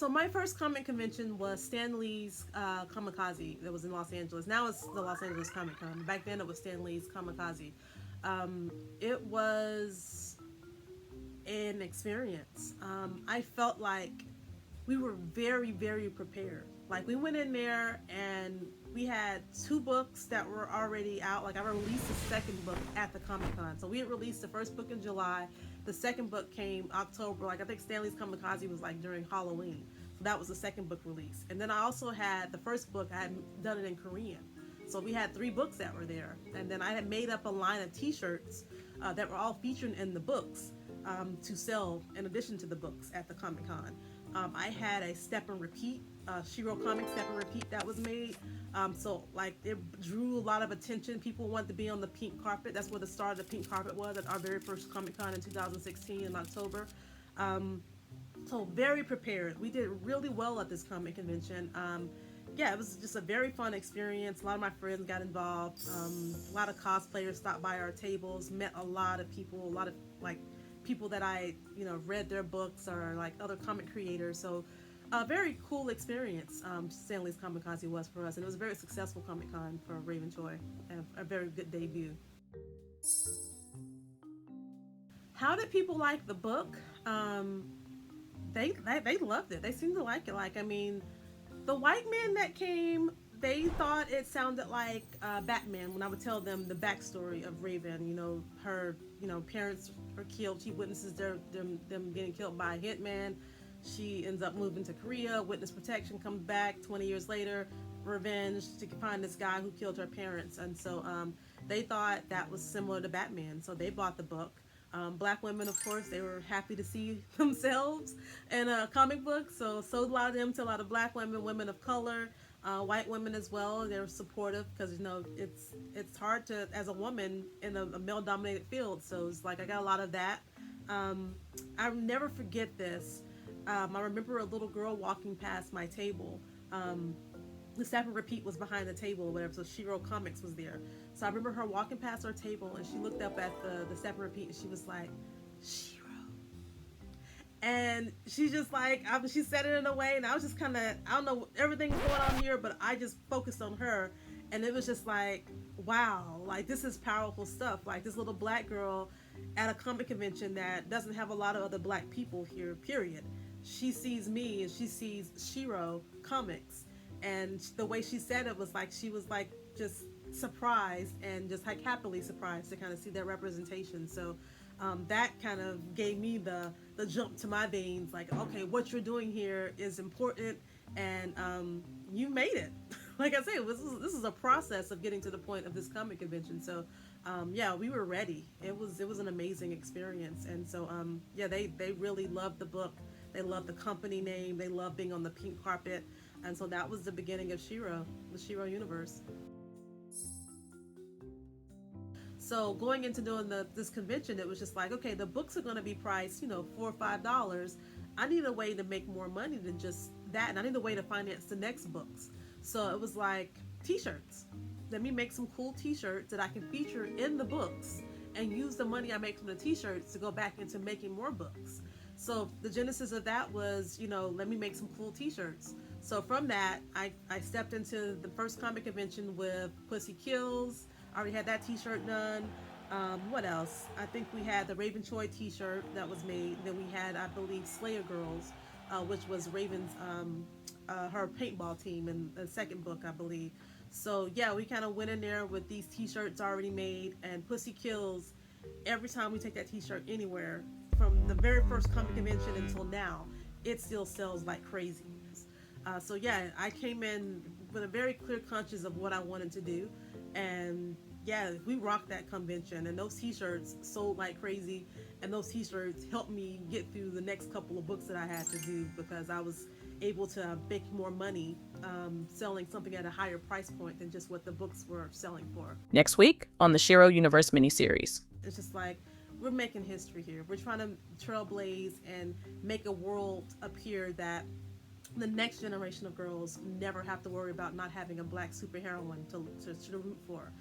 So my first comic convention was Stan Lee's Comikaze. That was in Los Angeles. Now it's the Los Angeles Comic Con. Back then it was Stan Lee's Comikaze. It was an experience. I felt like we were very, very prepared. Like we went in there and we had 2 books that were already out. Like I released the second book at the Comic Con. So we had released the first book in July. The second book came October. Like I think Stan Lee's Comikaze was like during Halloween. So that was the second book release. And then I also had the first book, I had done it in Korean. So we had 3 books that were there. And then I had made up a line of t-shirts that were all featured in the books to sell in addition to the books at the Comic Con. I had a step and repeat, Shero Comics step and repeat that was made. So like it drew a lot of attention. People wanted to be on the pink carpet. That's where the start of the pink carpet was at our very first Comic Con in 2016 in October. So very prepared. We did really well at this comic convention. Yeah, it was just a very fun experience. A lot of my friends got involved. A lot of cosplayers stopped by our tables, met a lot of people, a lot of like people that I, read their books or like other comic creators. So a very cool experience Stan Lee's Comikaze was for us. And it was a very successful Comic Con for Rayven Choi. A very good debut. How did people like the book? They loved it. They seemed to like it. Like, I mean, the white men that came, they thought it sounded like Batman when I would tell them the backstory of Rayven. Her, parents are killed. She witnesses them getting killed by a hitman. She ends up moving to Korea. Witness protection comes back 20 years later. Revenge to find this guy who killed her parents. And so they thought that was similar to Batman. So they bought the book. Black women, of course, they were happy to see themselves in a comic book. So a lot of them to a lot of black women, women of color, white women as well. They were supportive because it's hard to as a woman in a male-dominated field. So it's like I got a lot of that. I'll never forget this. I remember a little girl walking past my table. The step and repeat was behind the table or whatever, so Shero Comics was there. So I remember her walking past our table and she looked up at the step and repeat and she was like, Shero. And she just like, she said it in a way and I was just kind of, I don't know, everything was going on here, but I just focused on her. And it was just like, wow, like this is powerful stuff. Like this little black girl at a comic convention that doesn't have a lot of other black people here, period. She sees me and she sees Shero Comics. And the way she said it was like, she was like just surprised and just like happily surprised to kind of see that representation. So that kind of gave me the jump to my veins, like, okay, what you're doing here is important and you made it. Like I said, this is a process of getting to the point of this comic convention. So yeah, we were ready. It was an amazing experience. And so yeah, they really loved the book. They loved the company name. They loved being on the pink carpet. And so that was the beginning of Shero, the Shero Universe. So going into doing this convention, it was just like, okay, the books are going to be priced, $4 or $5. I need a way to make more money than just that. And I need a way to finance the next books. So it was like t-shirts. Let me make some cool t-shirts that I can feature in the books and use the money I make from the t-shirts to go back into making more books. So the genesis of that was, let me make some cool t-shirts. So from that, I stepped into the first comic convention with Pussy Kills. I already had that t-shirt done. What else? I think we had the Rayven Choi t-shirt that was made. Then we had, I believe, Slayer Girls, which was Raven's, her paintball team in the second book, I believe. So yeah, we kind of went in there with these t-shirts already made, and Pussy Kills, every time we take that t-shirt anywhere, from the very first comic convention until now, it still sells like crazy. So yeah, I came in with a very clear conscience of what I wanted to do, and yeah, we rocked that convention, and those t-shirts sold like crazy, and those t-shirts helped me get through the next couple of books that I had to do because I was able to make more money selling something at a higher price point than just what the books were selling for. Next week on the Shero Universe miniseries. It's just like, we're making history here. We're trying to trailblaze and make a world appear that the next generation of girls never have to worry about not having a black superheroine to root for.